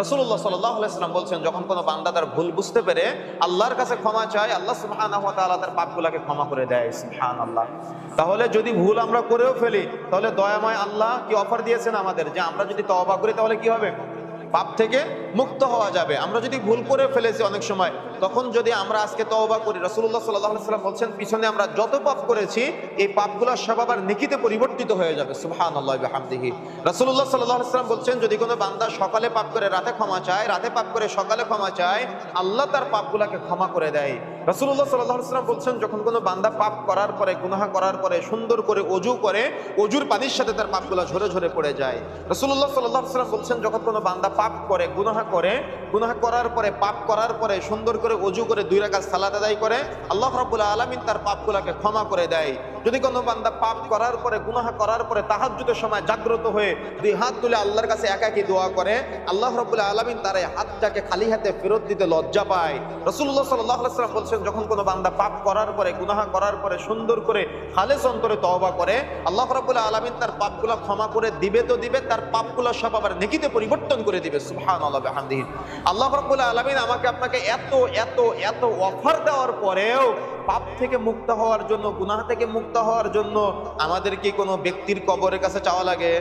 রাসূলুল্লাহ সাল্লাল্লাহু আলাইহি ওয়াসাল্লাম বলছেন, যখন কোনো বান্দা তার ভুল বুঝতে পেরে আল্লাহর কাছে ক্ষমা চায়, আল্লাহ সুবহানাহু ওয়া তাআলা তার পাপগুলোকে ক্ষমা করে দেয়। সুবহানাল্লাহ। তাহলে যদি ভুল আমরা করেও ফেলি, তাহলে দয়াময় আল্লাহ কি অফার দিয়েছেন আমাদের, যে আমরা যদি তওবা করি তাহলে কি হবে? পাপ থেকে মুক্ত হওয়া যাবে। আমরা যদি ভুল করে ফেলেছি অনেক সময়, তখন যদি আমরা আজকে তওবা করি, রাসূলুল্লাহ সাল্লাল্লাহু আলাইহি ওয়াসাল্লাম বলছেন, পিছনে আমরা যত পাপ করেছি এই পাপগুলো সব আবার নেকিতে পরিবর্তিত হয়ে যাবে। সুবহানাল্লাহি ওয়া বিহামদিহি। রাসূলুল্লাহ সাল্লাল্লাহু আলাইহি ওয়াসাল্লাম বলছেন, যদি কোনো বান্দা সকালে পাপ করে রাতে ক্ষমা চায়, রাতে পাপ করে সকালে ক্ষমা চায়, আল্লাহ তার পাপগুলোকে ক্ষমা করে দেয়। রাসূলুল্লাহ সাল্লাল্লাহু আলাইহি ওয়াসাল্লাম বলছেন, যখন কোনো বান্দা পাপ করার পরে, গুনাহ করার পরে সুন্দর করে ওযু করে, ওযুর পানির সাথে তার পাপগুলো ঝরে ঝরে পড়ে যায়। রাসূলুল্লাহ সাল্লাল্লাহু আলাইহি ওয়াসাল্লাম বলছেন, যখন কোনো বান্দা পাপ করে, গুনাহ করার পরে, পাপ করার পরে সুন্দর করে ওযু করে 2 রাকাত সালাত আদায় করে, আল্লাহ রাব্বুল আলামিন তার পাপগুলোকে ক্ষমা করে দেয়। যদি কোনো বান্দা পাপ করার পরে, গুনাহ করার পরে তাহাজ্জুদের সময় জাগ্রত হয়ে 2 হাত তুলে আল্লাহর কাছে একাকী দোয়া করে, আল্লাহ রাব্বুল আলামিন তার এই হাতটাকে খালি হাতে ফেরত দিতে লজ্জা পায়। রাসূলুল্লাহ সাল্লাল্লাহু আলাইহি ওয়াসাল্লাম বলছেন, যখন কোনো বান্দা পাপ করার পরে, গুনাহ করার পরে সুন্দর করে খালেস অন্তরে তওবা করে, আল্লাহ রাব্বুল আলামিন তার পাপগুলো ক্ষমা করে দিবে তো দিবে, তার পাপগুলো সব আবার নেকিতে পরিবর্তন করে দিবে। সুবহানাল্লাহ ওয়া বিহামদিহি। আল্লাহ রাব্বুল আলামিন আমাকে আপনাকে এত এত এত অফার দেওয়ার পরেও পাপ থেকে মুক্ত হওয়ার জন্য, গুনাহ থেকে মুক্ত হওয়ার জন্য আমাদের কি কোনো ব্যক্তির কবরের কাছে চাওয়া লাগে?